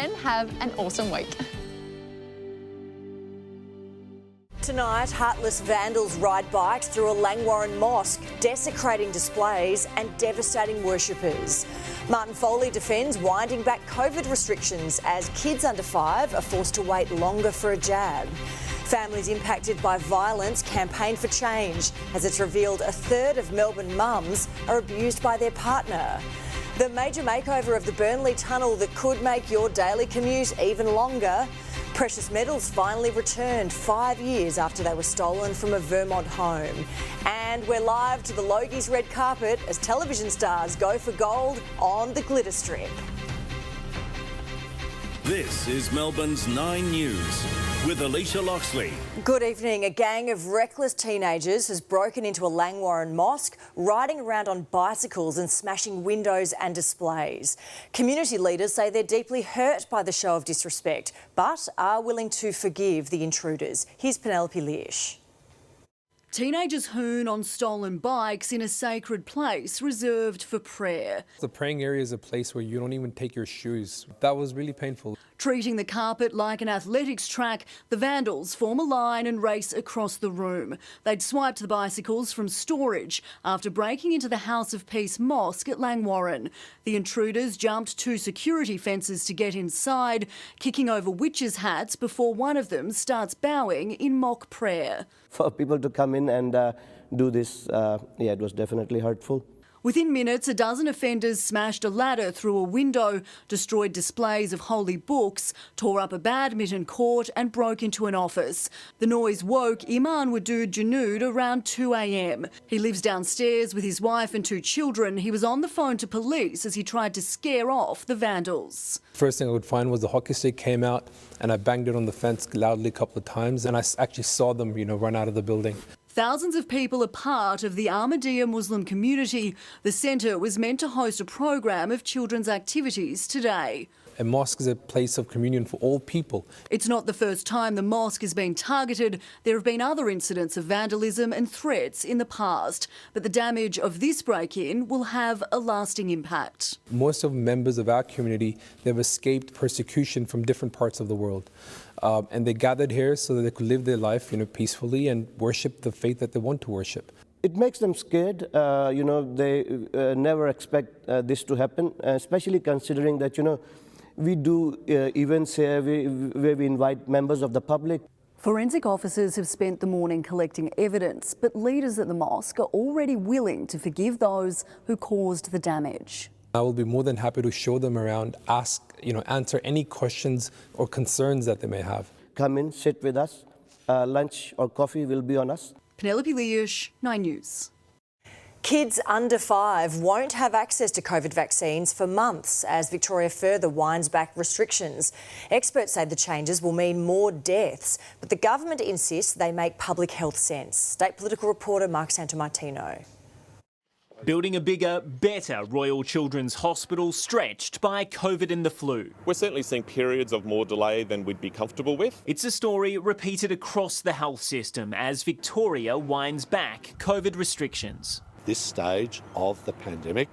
and have an awesome week. Tonight, heartless vandals ride bikes through a Langwarrin mosque, desecrating displays and devastating worshippers. Martin Foley defends winding back COVID restrictions as kids under 5 are forced to wait longer for a jab. Families impacted by violence campaign for change as it's revealed a third of Melbourne mums are abused by their partner. The major makeover of the Burnley Tunnel that could make your daily commute even longer. Precious metals finally returned 5 years after they were stolen from a Vermont home. And we're live to the Logies red carpet as television stars go for gold on the glitter strip. This is Melbourne's 9 News with Alicia Loxley. Good evening. A gang of reckless teenagers has broken into a Langwarrin mosque, riding around on bicycles and smashing windows and displays. Community leaders say they're deeply hurt by the show of disrespect, but are willing to forgive the intruders. Here's Penelope Leash. Teenagers hoon on stolen bikes in a sacred place reserved for prayer. The praying area is a place where you don't even take your shoes. That was really painful. Treating the carpet like an athletics track, the vandals form a line and race across the room. They'd swiped the bicycles from storage after breaking into the House of Peace Mosque at Langwarrin. The intruders jumped 2 security fences to get inside, kicking over witches' hats before one of them starts bowing in mock prayer. For people to come in and do this, it was definitely hurtful. Within minutes, a dozen offenders smashed a ladder through a window, destroyed displays of holy books, tore up a badminton court and broke into an office. The noise woke Iman Wadood Junood around 2 a.m. He lives downstairs with his wife and 2 children. He was on the phone to police as he tried to scare off the vandals. First thing I would find was the hockey stick came out and I banged it on the fence loudly a couple of times and I actually saw them, run out of the building. Thousands of people are part of the Ahmadiyya Muslim community. The centre was meant to host a program of children's activities today. A mosque is a place of communion for all people. It's not the first time the mosque has been targeted. There have been other incidents of vandalism and threats in the past, but the damage of this break-in will have a lasting impact. Most of members of our community, they've escaped persecution from different parts of the world. And they gathered here so that they could live their life, peacefully and worship the faith that they want to worship. It makes them scared. They never expect this to happen, especially considering that, we do events here where we invite members of the public. Forensic officers have spent the morning collecting evidence, but leaders at the mosque are already willing to forgive those who caused the damage. I will be more than happy to show them around, answer any questions or concerns that they may have. Come in, sit with us. Lunch or coffee will be on us. Penelope Leash, 9 News. Kids under 5 won't have access to COVID vaccines for months as Victoria further winds back restrictions. Experts say the changes will mean more deaths, but the government insists they make public health sense. State political reporter Mark Santomartino. Building a bigger, better Royal Children's Hospital stretched by COVID and the flu. We're certainly seeing periods of more delay than we'd be comfortable with. It's a story repeated across the health system as Victoria winds back COVID restrictions. This stage of the pandemic,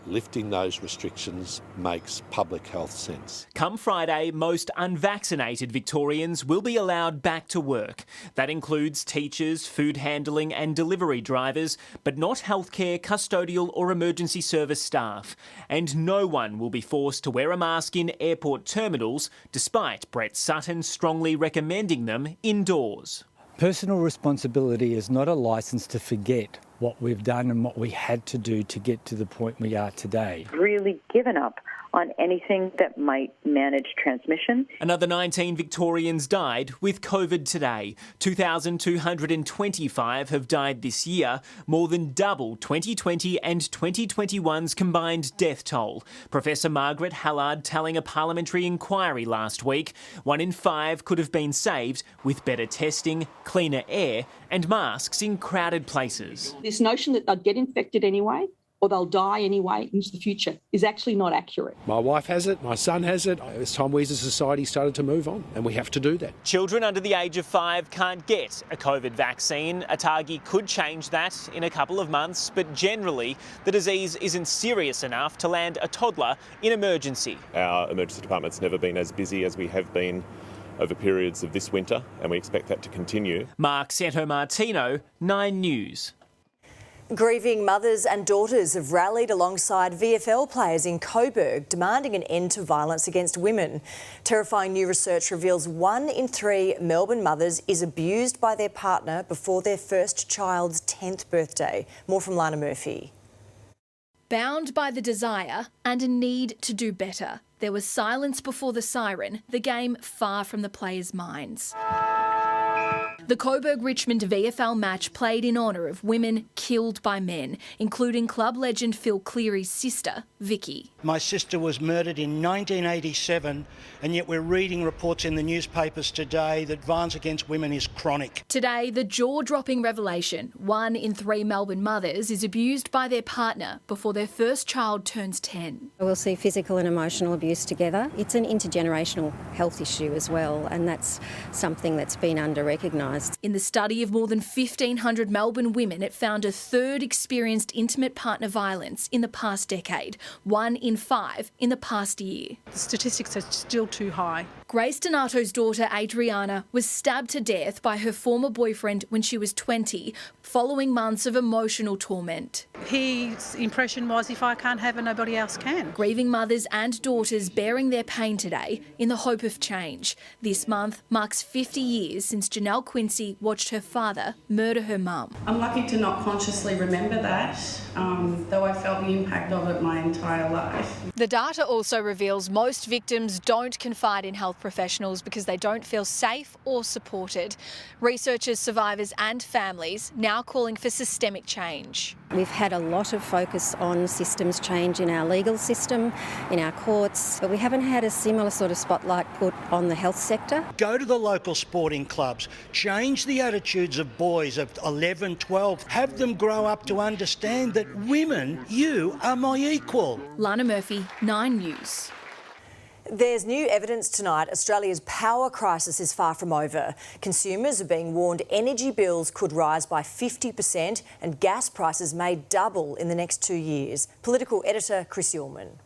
lifting those restrictions makes public health sense. Come Friday, most unvaccinated Victorians will be allowed back to work. That includes teachers, food handling and delivery drivers, but not healthcare, custodial or emergency service staff. And no one will be forced to wear a mask in airport terminals, despite Brett Sutton strongly recommending them indoors. Personal responsibility is not a licence to forget what we've done and what we had to do to get to the point we are today. Really given up on anything that might manage transmission. Another 19 Victorians died with COVID today. 2,225 have died this year, more than double 2020 and 2021's combined death toll. Professor Margaret Hallard telling a parliamentary inquiry last week, 1 in 5 could have been saved with better testing, cleaner air and masks in crowded places. This notion that they'd get infected anyway, or they'll die anyway into the future is actually not accurate. My wife has it, my son has it. It's time we as a society started to move on, and we have to do that. Children under the age of 5 can't get a COVID vaccine. ATAGI could change that in a couple of months, but generally the disease isn't serious enough to land a toddler in emergency. Our emergency department's never been as busy as we have been over periods of this winter, and we expect that to continue. Mark Santomartino, 9 News. Grieving mothers and daughters have rallied alongside VFL players in Coburg, demanding an end to violence against women. Terrifying new research reveals 1 in 3 Melbourne mothers is abused by their partner before their first child's 10th birthday. More from Lana Murphy. Bound by the desire and a need to do better, there was silence before the siren, the game far from the players' minds. The Coburg-Richmond VFL match played in honour of women killed by men, including club legend Phil Cleary's sister, Vicky. My sister was murdered in 1987, and yet we're reading reports in the newspapers today that violence against women is chronic. Today, the jaw-dropping revelation: 1 in 3 Melbourne mothers is abused by their partner before their first child turns 10. We'll see physical and emotional abuse together. It's an intergenerational health issue as well, and that's something that's been under-recognised. In the study of more than 1,500 Melbourne women, it found a third experienced intimate partner violence in the past decade, 1 in 5 in the past year. The statistics are still too high. Grace Donato's daughter Adriana was stabbed to death by her former boyfriend when she was 20, following months of emotional torment. His impression was, if I can't have it, nobody else can. Grieving mothers and daughters bearing their pain today in the hope of change. This month marks 50 years since Janelle Quincy watched her father murder her mum. I'm lucky to not consciously remember that, though I felt the impact of it my entire life. The data also reveals most victims don't confide in health professionals because they don't feel safe or supported. Researchers, survivors and families now calling for systemic change. We've had a lot of focus on systems change in our legal system, in our courts, but we haven't had a similar sort of spotlight put on the health sector. Go to the local sporting clubs, change the attitudes of boys of 11, 12, have them grow up to understand that women, you are my equal. Lana Murphy, 9 News. There's new evidence tonight Australia's power crisis is far from over. Consumers are being warned energy bills could rise by 50% and gas prices may double in the next 2 years. Political editor Chris Ullman.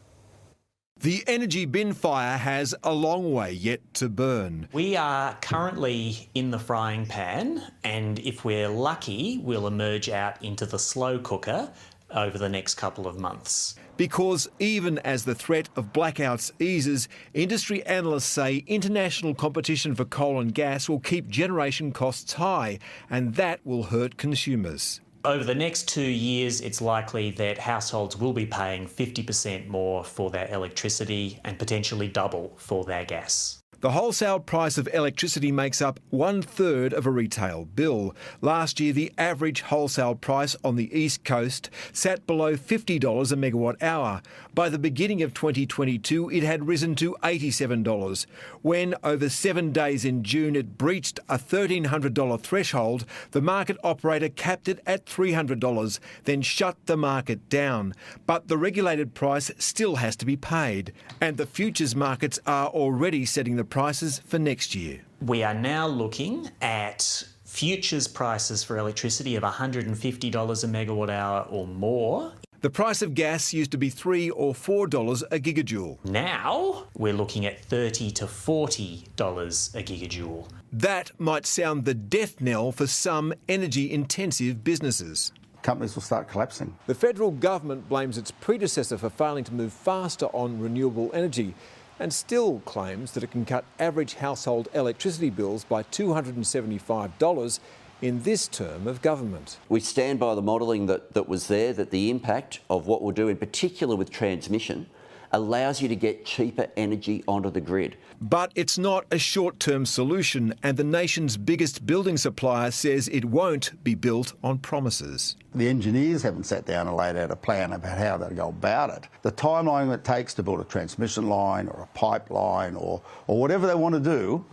The energy bin fire has a long way yet to burn. We are currently in the frying pan, and if we're lucky, we'll emerge out into the slow cooker over the next couple of months. Because even as the threat of blackouts eases, industry analysts say international competition for coal and gas will keep generation costs high, and that will hurt consumers. Over the next 2 years, it's likely that households will be paying 50% more for their electricity and potentially double for their gas. The wholesale price of electricity makes up 1/3 of a retail bill. Last year, the average wholesale price on the East Coast sat below $50 a megawatt hour. By the beginning of 2022, it had risen to $87. When, over 7 days in June, it breached a $1,300 threshold, the market operator capped it at $300, then shut the market down. But the regulated price still has to be paid, and the futures markets are already setting the prices for next year. We are now looking at futures prices for electricity of $150 a megawatt hour or more. The price of gas used to be $3 or $4 a gigajoule. Now we're looking at $30 to $40 a gigajoule. That might sound the death knell for some energy-intensive businesses. Companies will start collapsing. The federal government blames its predecessor for failing to move faster on renewable energy, and still claims that it can cut average household electricity bills by $275 in this term of government. We stand by the modelling that was there, that the impact of what we'll do, in particular with transmission, allows you to get cheaper energy onto the grid. But it's not a short-term solution, and the nation's biggest building supplier says it won't be built on promises. The engineers haven't sat down and laid out a plan about how they'll go about it. The timeline it takes to build a transmission line or a pipeline or whatever they want to do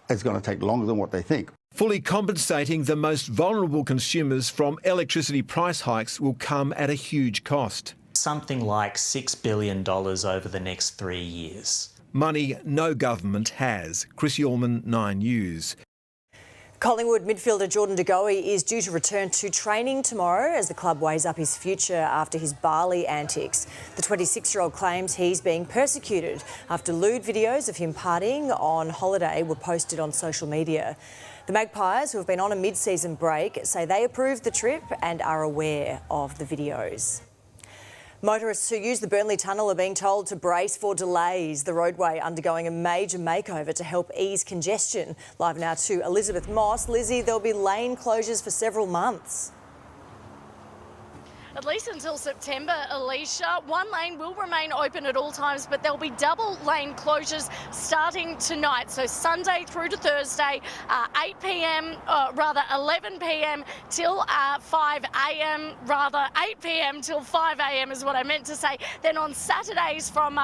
is going to take longer than what they think. Fully compensating the most vulnerable consumers from electricity price hikes will come at a huge cost. something like $6 billion over the next 3 years. Money no government has. Chris Yorman, 9 News. Collingwood midfielder Jordan De Goey is due to return to training tomorrow as the club weighs up his future after his Bali antics. The 26-year-old claims he's being persecuted after lewd videos of him partying on holiday were posted on social media. The Magpies, who have been on a mid-season break, say they approved the trip and are aware of the videos. Motorists who use the Burnley Tunnel are being told to brace for delays. The roadway undergoing a major makeover to help ease congestion. Live now to Elizabeth Moss. Lizzie, there'll be lane closures for several months. At least until September, Alicia. One lane will remain open at all times, but there'll be double lane closures starting tonight. So Sunday through to Thursday, 8 p.m, 11 p.m. till 5 a.m, 8 p.m. till 5 a.m. is what I meant to say. Then on Saturdays from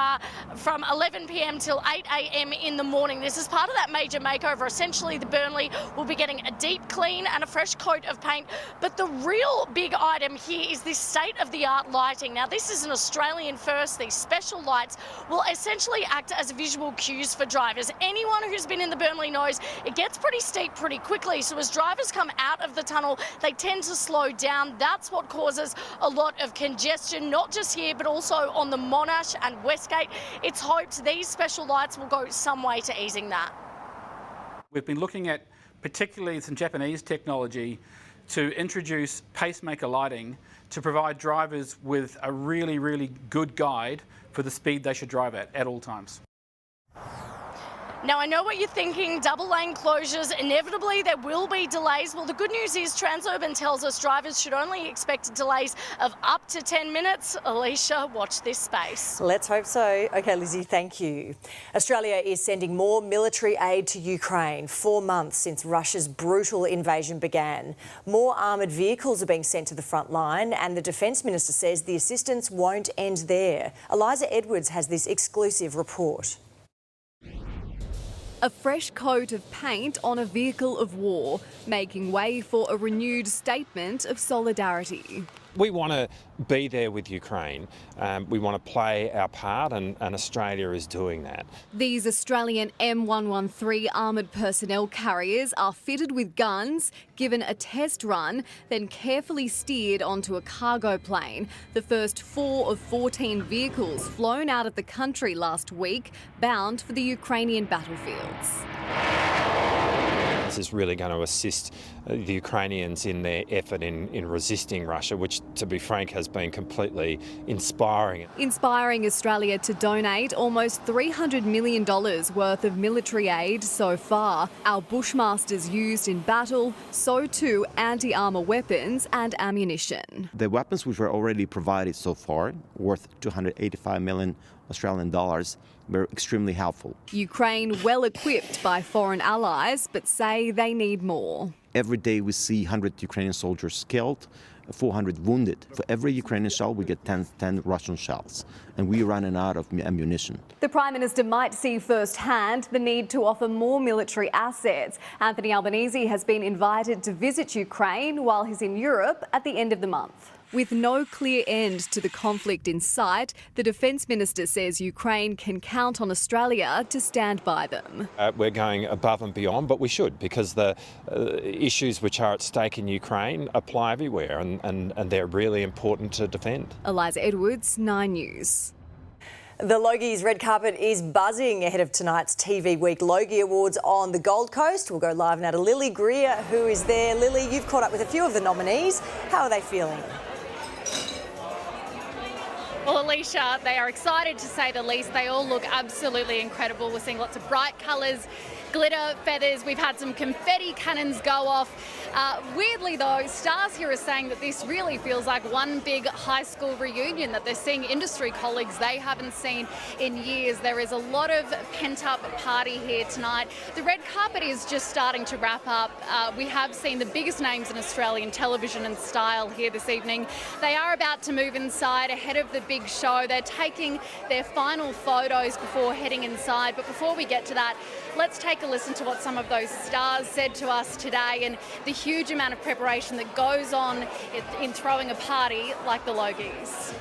11 p.m. till 8 a.m. in the morning. This is part of that major makeover. Essentially, the Burnley will be getting a deep clean and a fresh coat of paint. But the real big item here is this state-of-the-art lighting. Now, this is an Australian first. These special lights will essentially act as visual cues for drivers. Anyone who's been in the Burnley knows it gets pretty steep pretty quickly. So as drivers come out of the tunnel, they tend to slow down. That's what causes a lot of congestion, not just here, but also on the Monash and Westgate. It's hoped these special lights will go some way to easing that. We've been looking at particularly some Japanese technology to introduce pacemaker lighting to provide drivers with a really, really good guide for the speed they should drive at all times. Now, I know what you're thinking, double lane closures, inevitably there will be delays. Well, the good news is Transurban tells us drivers should only expect delays of up to 10 minutes. Alicia, watch this space. Let's hope so. OK, Lizzie, thank you. Australia is sending more military aid to Ukraine 4 months since Russia's brutal invasion began. More armoured vehicles are being sent to the front line and the Defence Minister says the assistance won't end there. Eliza Edwards has this exclusive report. A fresh coat of paint on a vehicle of war, making way for a renewed statement of solidarity. We want to be there with Ukraine. We want to play our part and Australia is doing that. These Australian M113 armoured personnel carriers are fitted with guns, given a test run, then carefully steered onto a cargo plane. The first 4 of 14 vehicles flown out of the country last week, bound for the Ukrainian battlefields. This is really going to assist the Ukrainians in their effort in resisting Russia, which, to be frank, has been completely inspiring. Inspiring Australia to donate almost $300 million worth of military aid so far. Our Bushmasters used in battle, so too anti-armour weapons and ammunition. The weapons which were already provided so far, worth 285 million Australian dollars, were extremely helpful. Ukraine well equipped by foreign allies, but say they need more. Every day we see 100 Ukrainian soldiers killed, 400 wounded. For every Ukrainian shell we get 10 Russian shells, and we're running out of ammunition. The Prime Minister might see firsthand the need to offer more military assets. Anthony Albanese has been invited to visit Ukraine while he's in Europe at the end of the month. With no clear end to the conflict in sight, the Defence Minister says Ukraine can count on Australia to stand by them. We're going above and beyond, but we should, because the issues which are at stake in Ukraine apply everywhere and they're really important to defend. Eliza Edwards, 9 News. The Logies red carpet is buzzing ahead of tonight's TV Week Logie Awards on the Gold Coast. We'll go live now to Lily Greer, who is there. Lily, you've caught up with a few of the nominees. How are they feeling? Well, Alicia, they are excited to say the least. They all look absolutely incredible. We're seeing lots of bright colours, glitter, feathers. We've had some confetti cannons go off. Weirdly, though, stars here are saying that this really feels like one big high school reunion, that they're seeing industry colleagues they haven't seen in years. There is a lot of pent-up party here tonight. The red carpet is just starting to wrap up. We have seen the biggest names in Australian television and style here this evening. They are about to move inside ahead of the big show. They're taking their final photos before heading inside. But before we get to that, let's take a listen to what some of those stars said to us today and the huge amount of preparation that goes on in throwing a party like the Logies.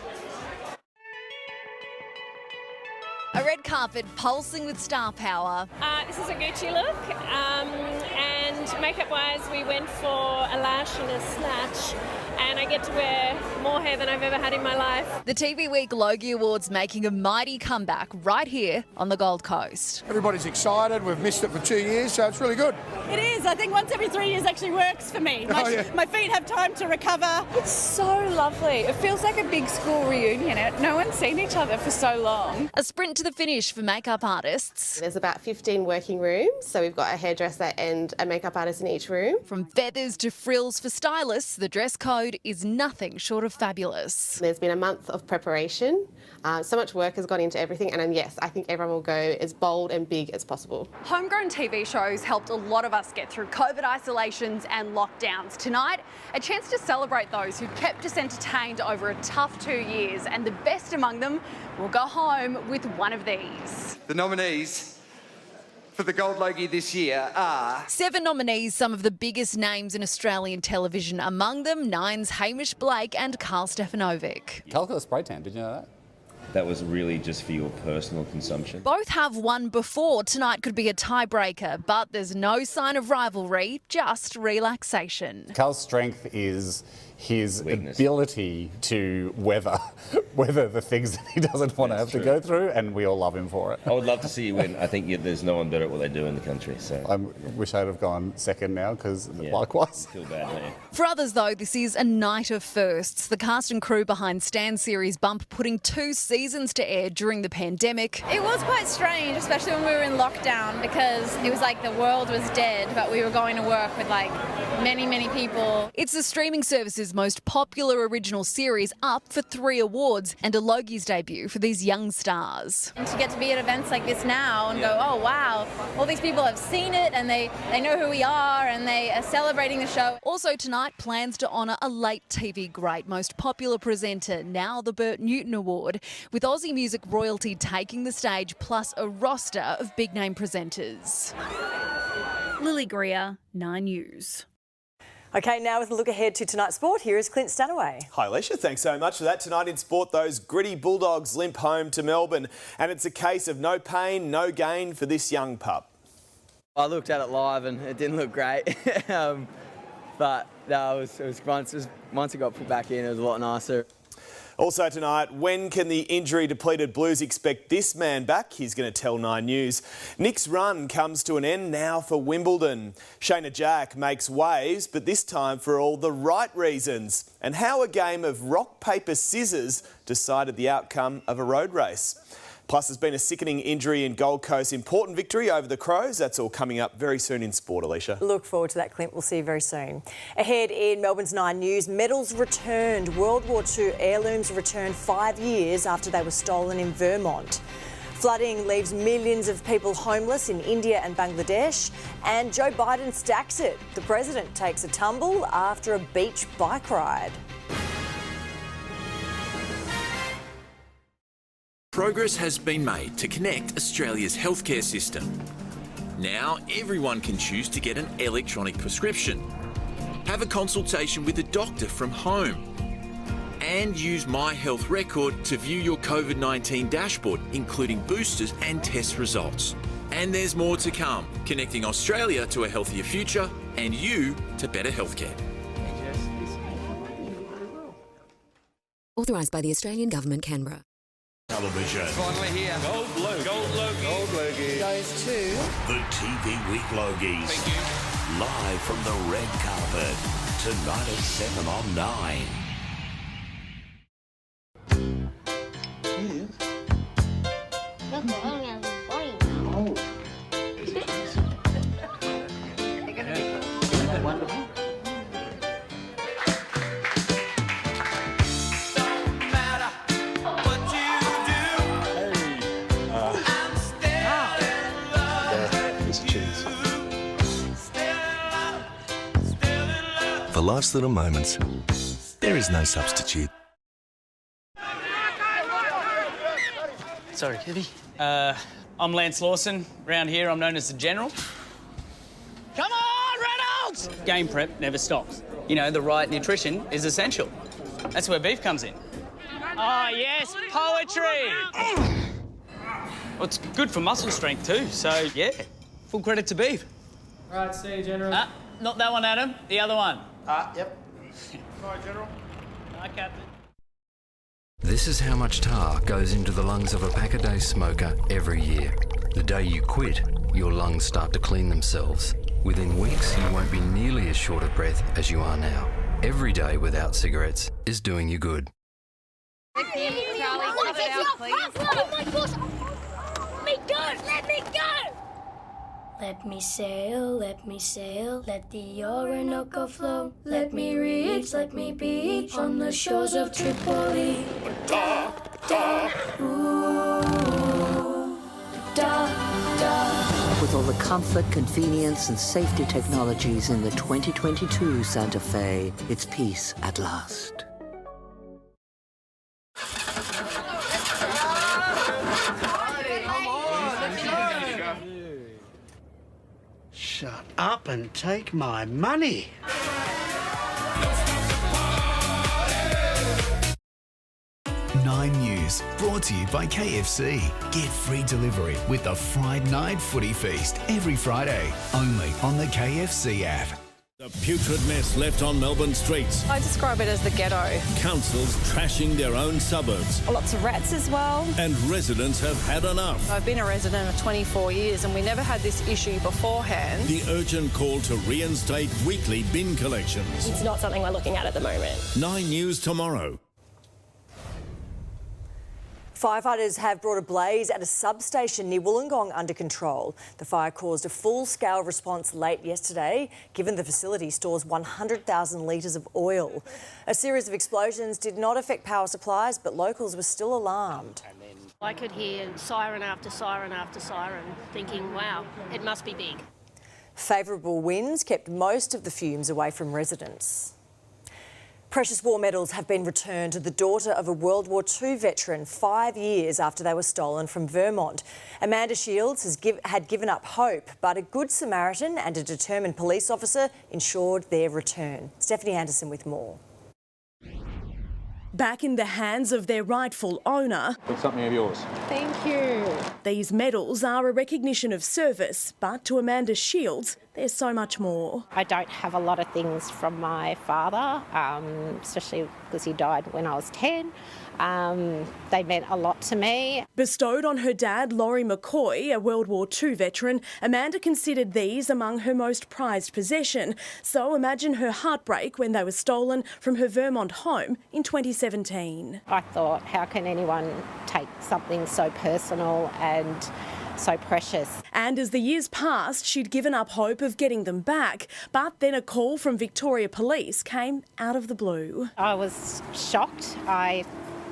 A red carpet pulsing with star power. This is a Gucci look, and makeup-wise, we went for a lash and a snatch, and I get to wear more hair than I've ever had in my life. The TV Week Logie Awards making a mighty comeback right here on the Gold Coast. Everybody's excited. We've missed it for 2 years, so it's really good. It is. I think once every 3 years actually works for me. My feet have time to recover. It's so lovely. It feels like a big school reunion. No one's seen each other for so long. A sprint to the finish for makeup artists. There's about 15 working rooms, so we've got a hairdresser and a makeup artist in each room. From feathers to frills for stylists, the dress code is nothing short of fabulous. There's been a month of preparation. So much work has gone into everything, and yes, I think everyone will go as bold and big as possible. Homegrown TV shows helped a lot of us get through COVID isolations and lockdowns. Tonight, a chance to celebrate those who kept us entertained over a tough 2 years, and the best among them will go home with one of these. The nominees for the Gold Logie this year are... 7 nominees, some of the biggest names in Australian television. Among them, Nine's Hamish Blake and Carl Stefanovic. Calculus spray tan, did you know that? That was really just for your personal consumption. Both have won before. Tonight could be a tiebreaker, but there's no sign of rivalry, just relaxation. Carl's strength is his ability to weather the things that he doesn't want to have to go through, and we all love him for it. I would love to see you win. I think there's no one better at what they do in the country. So I wish I'd have gone second now, because likewise. I feel bad, man. For others, though, this is a night of firsts. The cast and crew behind Stan series Bump putting 2 seasons to air during the pandemic. It was quite strange, especially when we were in lockdown, because it was like the world was dead, but we were going to work with like many, many people. It's the streaming service's most popular original series, up for 3 awards, and a Logie's debut for these young stars. And to get to be at events like this now and go, oh wow, all these people have seen it and they know who we are and they are celebrating the show. Also tonight, plans to honour a late TV great, most popular presenter, now the Bert Newton Award, with Aussie music royalty taking the stage, plus a roster of big-name presenters. Lily Greer, 9 News. OK, now with a look ahead to tonight's sport, here is Clint Stanaway. Hi Alicia, thanks so much for that. Tonight in sport, those gritty Bulldogs limp home to Melbourne, and it's a case of no pain, no gain for this young pup. I looked at it live and it didn't look great, but no, it was once it got put back in, it was a lot nicer. Also tonight, when can the injury-depleted Blues expect this man back? He's going to tell 9 News. Nick's run comes to an end now for Wimbledon. Shayna Jack makes waves, but this time for all the right reasons. And how a game of rock, paper, scissors decided the outcome of a road race. Plus, there's been a sickening injury in Gold Coast. Important victory over the Crows. That's all coming up very soon in sport, Alicia. Look forward to that, Clint. We'll see you very soon. Ahead in Melbourne's 9 News, medals returned. World War II heirlooms returned 5 years after they were stolen in Vermont. Flooding leaves millions of people homeless in India and Bangladesh. And Joe Biden stacks it. The president takes a tumble after a beach bike ride. Progress has been made to connect Australia's healthcare system. Now everyone can choose to get an electronic prescription, have a consultation with a doctor from home, and use My Health Record to view your COVID-19 dashboard, including boosters and test results. And there's more to come, connecting Australia to a healthier future and you to better healthcare. Authorised by the Australian Government, Canberra. Television. It's finally here. Gold Logie. Gold Logie. Gold Logie. Goes to the TV Week Logies. Thank you. Live from the red carpet. Tonight at 7 on 9. For life's little moments, there is no substitute. Sorry, Kitty. I'm Lance Lawson. Round here, I'm known as the General. Come on, Reynolds! Game prep never stops. You know, the right nutrition is essential. That's where beef comes in. Oh, yes, poetry! Well, it's good for muscle strength too, so yeah, full credit to Beef. Right, see you, General. Not that one, Adam. The other one. Yep. Sorry, General. Hi, Captain. This is how much tar goes into the lungs of a pack-a-day smoker every year. The day you quit, your lungs start to clean themselves. Within weeks, you won't be nearly as short of breath as you are now. Every day without cigarettes is doing you good. Charlie, cut it out, please. Oh my gosh! Let me go! Let me go! Let me sail, let the Orinoco flow. Let me reach, let me beach on the shores of Tripoli. Da, da, ooh, da, da. With all the comfort, convenience and safety technologies in the 2022 Santa Fe, it's peace at last. Shut up and take my money. Nine News, brought to you by KFC. Get free delivery with the Friday Night Footy Feast every Friday, only on the KFC app. The putrid mess left on Melbourne streets. I describe it as the ghetto. Councils trashing their own suburbs. Lots of rats as well. And residents have had enough. I've been a resident for 24 years and we never had this issue beforehand. The urgent call to reinstate weekly bin collections. It's not something we're looking at the moment. 9 News tomorrow. Firefighters have brought a blaze at a substation near Wollongong under control. The fire caused a full-scale response late yesterday, given the facility stores 100,000 litres of oil. A series of explosions did not affect power supplies, but locals were still alarmed. I could hear siren after siren after siren, thinking, wow, it must be big. Favourable winds kept most of the fumes away from residents. Precious war medals have been returned to the daughter of a World War II veteran 5 years after they were stolen from Vermont. Amanda Shields had given up hope, but a good Samaritan and a determined police officer ensured their return. Stephanie Anderson with more. Back in the hands of their rightful owner. It's something of yours. Thank you. These medals are a recognition of service, but to Amanda Shields, there's so much more. I don't have a lot of things from my father, especially because he died when I was 10. They meant a lot to me. Bestowed on her dad, Laurie McCoy, a World War II veteran, Amanda considered these among her most prized possession. So imagine her heartbreak when they were stolen from her Vermont home in 2017. I thought, how can anyone take something so personal and so precious? And as the years passed, she'd given up hope of getting them back. But then a call from Victoria Police came out of the blue. I was shocked. I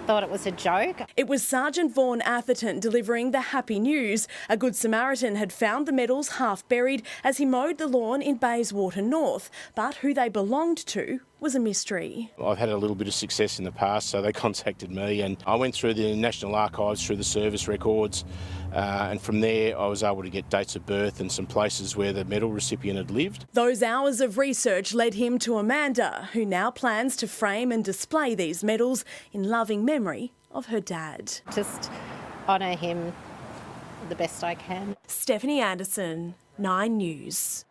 thought it was a joke. It was Sergeant Vaughan Atherton delivering the happy news. A Good Samaritan had found the medals half buried as he mowed the lawn in Bayswater North. But who they belonged to was a mystery. I've had a little bit of success in the past, so they contacted me and I went through the National Archives, through the service records, and from there I was able to get dates of birth and some places where the medal recipient had lived. Those hours of research led him to Amanda, who now plans to frame and display these medals in loving memory of her dad. Just honour him the best I can. Stephanie Anderson, 9 News.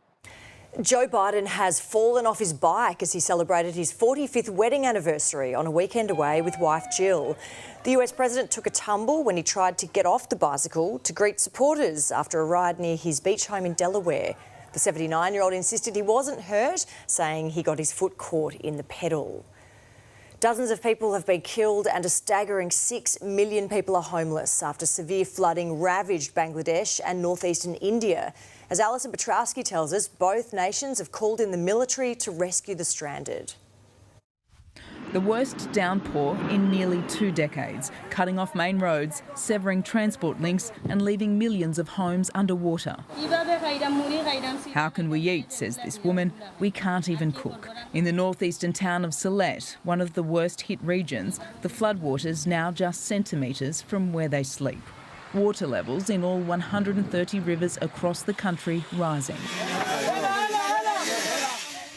Joe Biden has fallen off his bike as he celebrated his 45th wedding anniversary on a weekend away with wife Jill. The US president took a tumble when he tried to get off the bicycle to greet supporters after a ride near his beach home in Delaware. The 79-year-old insisted he wasn't hurt, saying he got his foot caught in the pedal. Dozens of people have been killed and a staggering 6 million people are homeless after severe flooding ravaged Bangladesh and northeastern India. As Alison Petrowski tells us, both nations have called in the military to rescue the stranded. The worst downpour in nearly 2 decades, cutting off main roads, severing transport links and leaving millions of homes underwater. How can we eat, says this woman. We can't even cook. In the northeastern town of Sylhet, one of the worst hit regions, the floodwaters now just centimetres from where they sleep. Water levels in all 130 rivers across the country rising.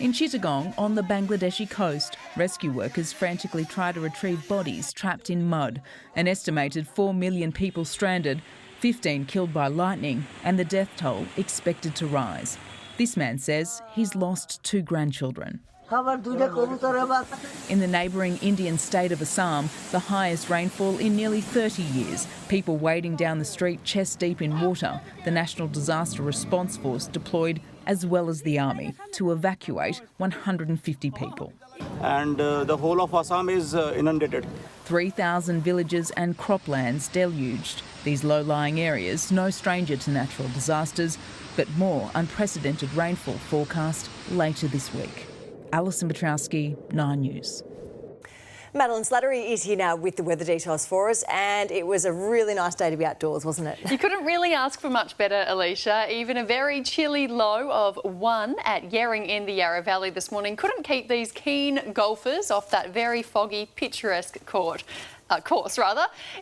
In Chittagong, on the Bangladeshi coast, rescue workers frantically try to retrieve bodies trapped in mud. An estimated 4 million people stranded. 15 killed by lightning, and the death toll expected to rise. This man says he's lost 2 grandchildren. In the neighbouring Indian state of Assam, the highest rainfall in nearly 30 years. People wading down the street chest deep in water. The National Disaster Response Force deployed, as well as the army, to evacuate 150 people. And the whole of Assam is inundated. 3,000 villages and croplands deluged. These low-lying areas, no stranger to natural disasters, but more unprecedented rainfall forecast later this week. Alison Petrowski, 9 News. Madeline Slattery is here now with the weather details for us, and it was a really nice day to be outdoors, wasn't it? You couldn't really ask for much better, Alicia. Even a very chilly low of 1 at Yering in the Yarra Valley this morning couldn't keep these keen golfers off that very foggy, picturesque course.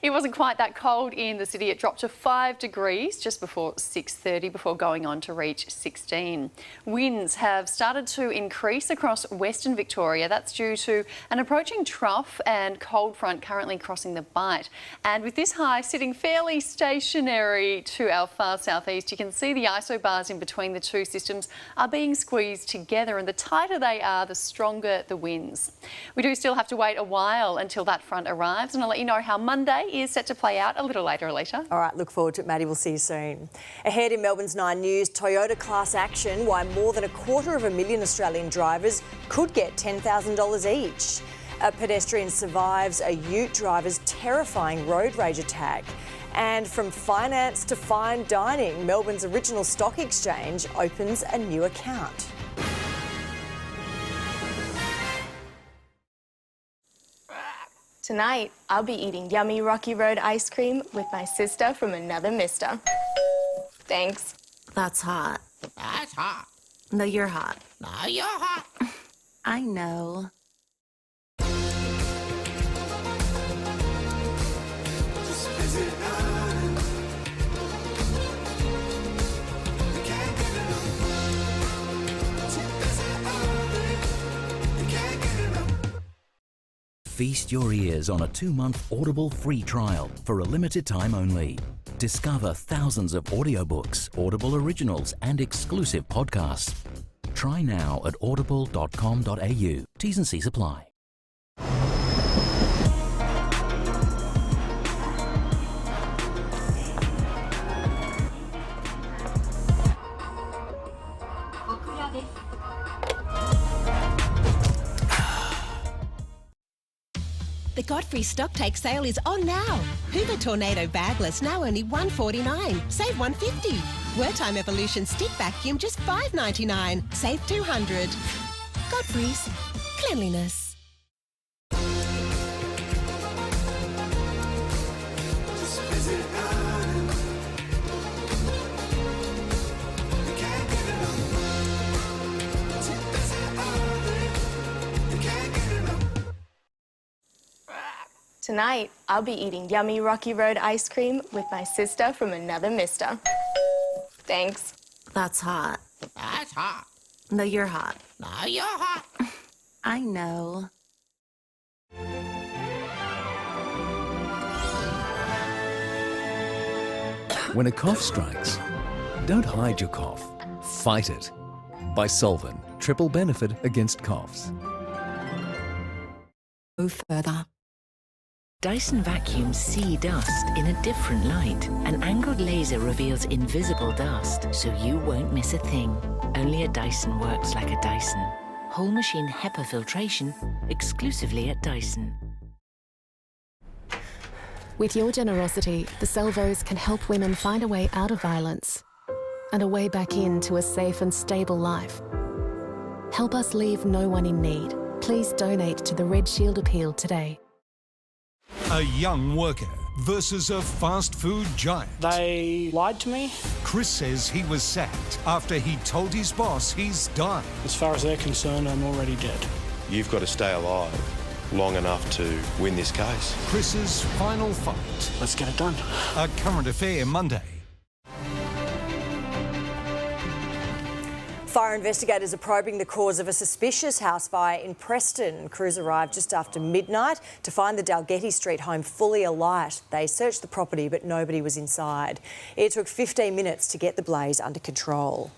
It wasn't quite that cold in the city. It dropped to 5 degrees just before 6:30 before going on to reach 16. Winds have started to increase across Western Victoria. That's due to an approaching trough and cold front currently crossing the Bight. And with this high sitting fairly stationary to our far southeast, you can see the isobars in between the two systems are being squeezed together, and the tighter they are, the stronger the winds. We do still have to wait a while until that front arrives, and I'll let you know how Monday is set to play out a little later, Alicia. All right, look forward to it, Maddie. We'll see you soon. Ahead in Melbourne's 9 News, Toyota class action, why more than 250,000 Australian drivers could get $10,000 each. A pedestrian survives a ute driver's terrifying road rage attack. And from finance to fine dining, Melbourne's original stock exchange opens a new account. Tonight, I'll be eating yummy Rocky Road ice cream with my sister from another mister. Thanks. That's hot. That's hot. No, you're hot. No, you're hot. I know. Feast your ears on a 2-month Audible free trial for a limited time only. Discover thousands of audiobooks, Audible originals and exclusive podcasts. Try now at audible.com.au. T's and C's apply. The Godfrey stock take sale is on now. Hoover Tornado Bagless now only $149. Save $150. Wartime Evolution Stick Vacuum just $5.99. Save $200. Godfrey's cleanliness. Tonight, I'll be eating yummy Rocky Road ice cream with my sister from another mister. Thanks. That's hot. That's hot. No, you're hot. No, you're hot. I know. When a cough strikes, don't hide your cough. Fight it. By Solvin, triple benefit against coughs. Go further. Dyson vacuums see dust in a different light. An angled laser reveals invisible dust, so you won't miss a thing. Only a Dyson works like a Dyson. Whole machine HEPA filtration, exclusively at Dyson. With your generosity, the Salvos can help women find a way out of violence and a way back into a safe and stable life. Help us leave no one in need. Please donate to the Red Shield Appeal today. A young worker versus a fast food giant. They lied to me. Chris says he was sacked after he told his boss he's done. As far as they're concerned, I'm already dead. You've got to stay alive long enough to win this case. Chris's final fight. Let's get it done. A current affair Monday. Fire investigators are probing the cause of a suspicious house fire in Preston. Crews arrived just after midnight to find the Dalgety Street home fully alight. They searched the property but nobody was inside. It took 15 minutes to get the blaze under control.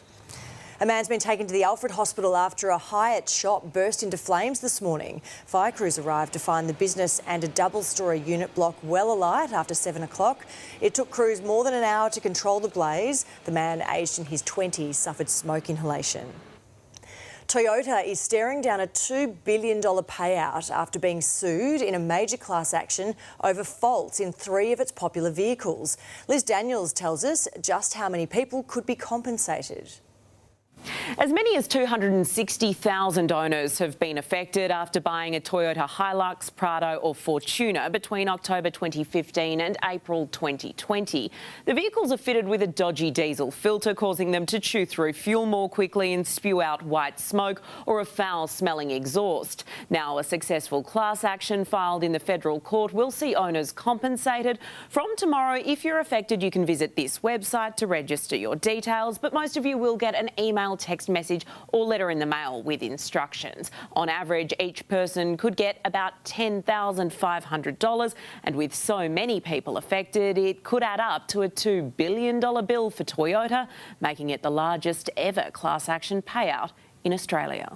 A man's been taken to the Alfred Hospital after a Hyatt shop burst into flames this morning. Fire crews arrived to find the business and a double-storey unit block well alight after 7 o'clock. It took crews more than an hour to control the blaze. The man, aged in his 20s, suffered smoke inhalation. Toyota is staring down a $2 billion payout after being sued in a major class action over faults in 3 of its popular vehicles. Liz Daniels tells us just how many people could be compensated. As many as 260,000 owners have been affected after buying a Toyota Hilux, Prado or Fortuner between October 2015 and April 2020. The vehicles are fitted with a dodgy diesel filter, causing them to chew through fuel more quickly and spew out white smoke or a foul-smelling exhaust. Now, a successful class action filed in the federal court will see owners compensated. From tomorrow, if you're affected, you can visit this website to register your details, but most of you will get an email, text message or letter in the mail with instructions. On average, each person could get about $10,500, and with so many people affected, it could add up to a $2 billion bill for Toyota, making it the largest ever class action payout in Australia.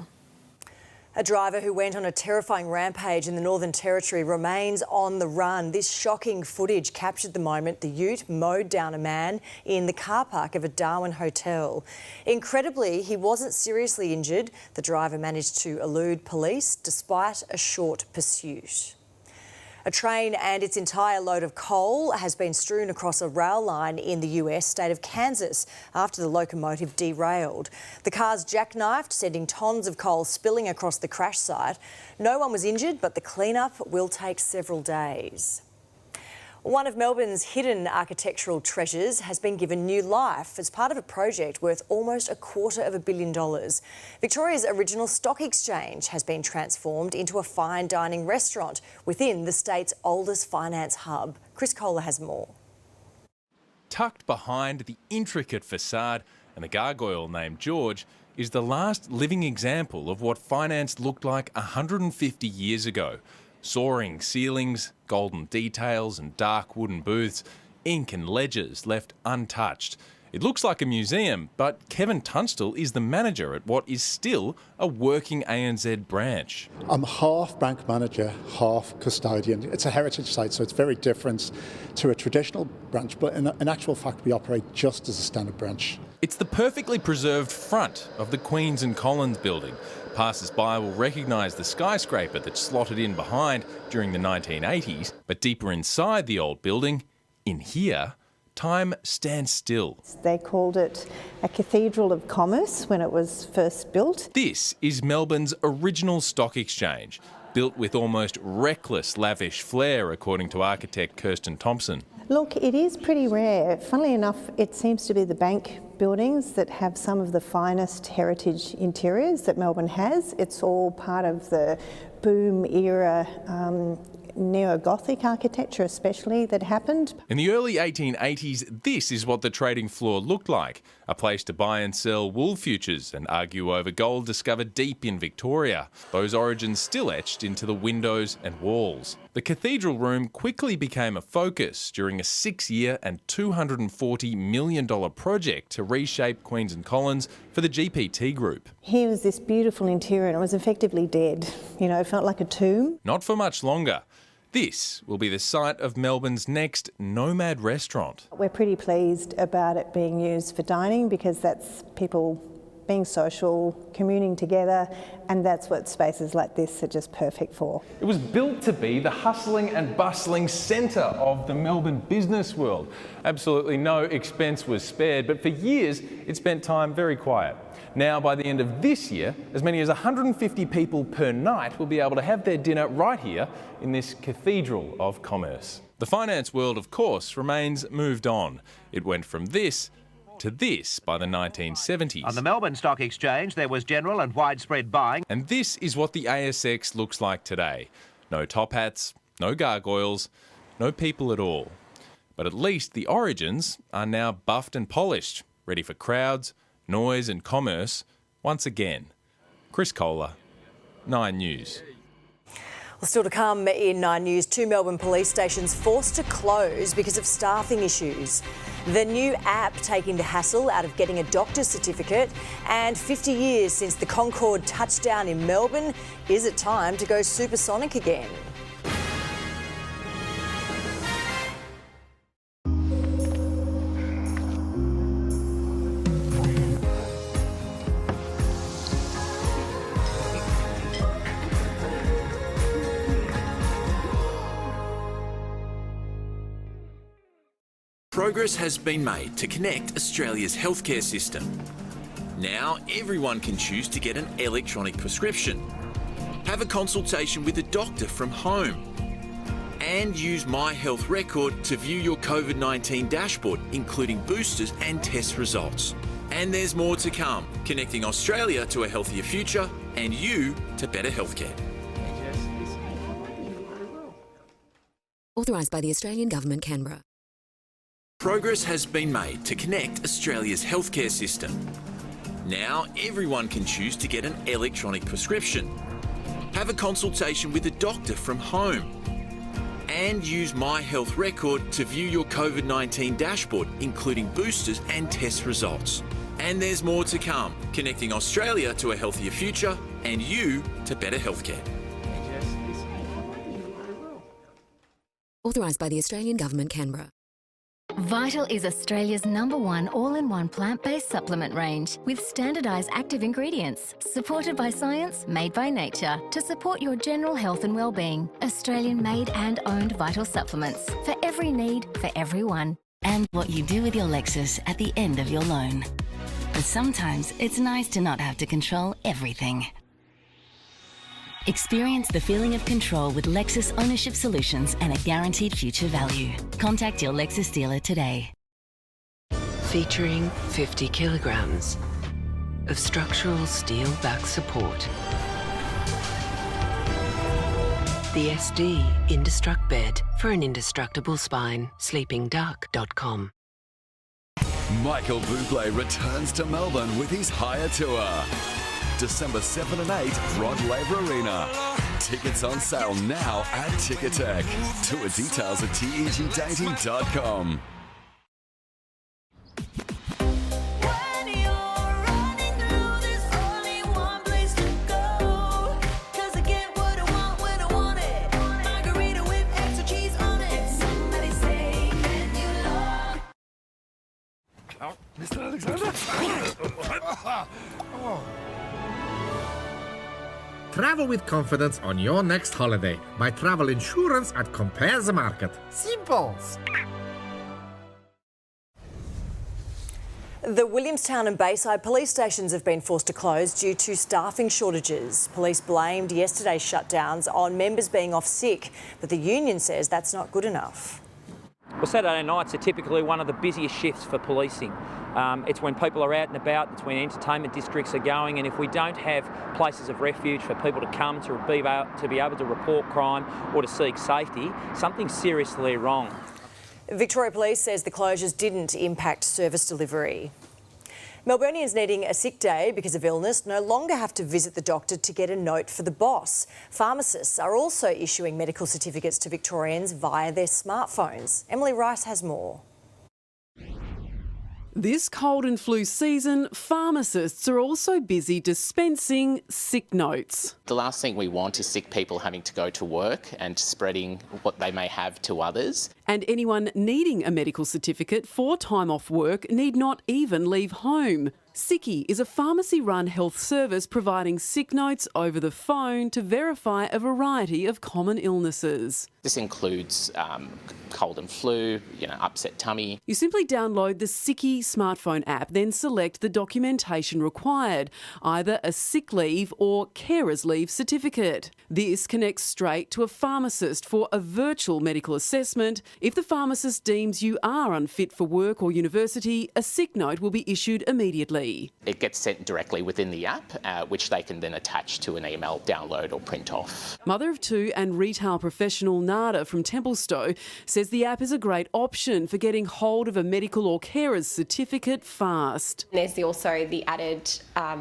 A driver who went on a terrifying rampage in the Northern Territory remains on the run. This shocking footage captured the moment the ute mowed down a man in the car park of a Darwin hotel. Incredibly, he wasn't seriously injured. The driver managed to elude police despite a short pursuit. A train and its entire load of coal has been strewn across a rail line in the US state of Kansas after the locomotive derailed. The car's jackknifed, sending tons of coal spilling across the crash site. No one was injured, but the clean-up will take several days. One of Melbourne's hidden architectural treasures has been given new life as part of a project worth almost $250 million. Victoria's original stock exchange has been transformed into a fine dining restaurant within the state's oldest finance hub. Chris Kohler has more. Tucked behind the intricate facade and the gargoyle named George is the last living example of what finance looked like 150 years ago. Soaring ceilings, golden details and dark wooden booths, ink and ledgers left untouched. It looks like a museum, but Kevin Tunstall is the manager at what is still a working ANZ branch. I'm half bank manager, half custodian. It's a heritage site, so it's very different to a traditional branch, but in actual fact we operate just as a standard branch. It's the perfectly preserved front of the Queens and Collins building. Passers-by will recognise the skyscraper that slotted in behind during the 1980s, but deeper inside the old building, in here, time stands still. They called it a cathedral of commerce when it was first built. This is Melbourne's original stock exchange, built with almost reckless lavish flair, according to architect Kirsten Thompson. Look, it is pretty rare. Funnily enough, it seems to be the bank buildings that have some of the finest heritage interiors that Melbourne has. It's all part of the boom era neo-Gothic architecture especially that happened. In the early 1880s, this is what the trading floor looked like, a place to buy and sell wool futures and argue over gold discovered deep in Victoria. Those origins still etched into the windows and walls. The cathedral room quickly became a focus during a 6-year and $240 million project to reshape Queens and Collins for the GPT group. Here was this beautiful interior and it was effectively dead. You know, it felt like a tomb. Not for much longer. This will be the site of Melbourne's next nomad restaurant. We're pretty pleased about it being used for dining because that's people being social, communing together, and that's what spaces like this are just perfect for. It was built to be the hustling and bustling centre of the Melbourne business world. Absolutely no expense was spared, but for years it spent time very quiet. Now, by the end of this year, as many as 150 people per night will be able to have their dinner right here in this cathedral of commerce. The finance world, of course, remains moved on. It went from this to this by the 1970s. On the Melbourne Stock Exchange, there was general and widespread buying. And this is what the ASX looks like today. No top hats, no gargoyles, no people at all. But at least the origins are now buffed and polished, ready for crowds, noise and commerce Once again, Chris Kohler, 9 News. Well, still to come in 9 News, 2 Melbourne police stations forced to close because of staffing issues. The new app taking the hassle out of getting a doctor's certificate, and 50 years since the Concorde touchdown in Melbourne, is it time to go supersonic again? Progress has been made to connect Australia's healthcare system. Now everyone can choose to get an electronic prescription, have a consultation with a doctor from home, and use My Health Record to view your COVID-19 dashboard, including boosters and test results. And there's more to come, connecting Australia to a healthier future and you to better healthcare. Authorised by the Australian Government, Canberra. Progress has been made to connect Australia's healthcare system. Now everyone can choose to get an electronic prescription, have a consultation with a doctor from home, and use My Health Record to view your COVID-19 dashboard, including boosters and test results. And there's more to come, connecting Australia to a healthier future and you to better healthcare. Authorised by the Australian Government, Canberra. Vital is Australia's #1 all-in-one plant-based supplement range with standardised active ingredients, supported by science, made by nature, to support your general health and well-being. Australian-made and owned Vital supplements for every need, for everyone. And what you do with your Lexus at the end of your loan. But sometimes it's nice to not have to control everything. Experience the feeling of control with Lexus Ownership Solutions and a guaranteed future value. Contact your Lexus dealer today. Featuring 50 kilograms of structural steel back support. The SD Indestruct Bed for an indestructible spine. sleepingduck.com. Michael Bublé returns to Melbourne with his Hire Tour. December 7 and 8, Rod Laver Arena. Tickets on sale now at Ticketek. Tour details at tegdating.com. Mr. Alexander? Travel with confidence on your next holiday. Buy travel insurance at Compare the Market. Simple. The Williamstown and Bayside police stations have been forced to close due to staffing shortages. Police blamed yesterday's shutdowns on members being off sick, but the union says that's not good enough. Well, Saturday nights are typically one of the busiest shifts for policing. It's when people are out and about, it's when entertainment districts are going, and if we don't have places of refuge for people to come to be able to report crime or to seek safety, something's seriously wrong. Victoria Police says the closures didn't impact service delivery. Melburnians needing a sick day because of illness no longer have to visit the doctor to get a note for the boss. Pharmacists are also issuing medical certificates to Victorians via their smartphones. Emily Rice has more. This cold and flu season, pharmacists are also busy dispensing sick notes. The last thing we want is sick people having to go to work and spreading what they may have to others. And anyone needing a medical certificate for time off work need not even leave home. Sickie is a pharmacy-run health service providing sick notes over the phone to verify a variety of common illnesses. This includes cold and flu, upset tummy. You simply download the Sickie smartphone app, then select the documentation required, either a sick leave or carer's leave certificate. This connects straight to a pharmacist for a virtual medical assessment. If the pharmacist deems you are unfit for work or university, a sick note will be issued immediately. It gets sent directly within the app, which they can then attach to an email download or print off. Mother of two and retail professional Bernarda from Templestowe says the app is a great option for getting hold of a medical or carer's certificate fast. There's also the added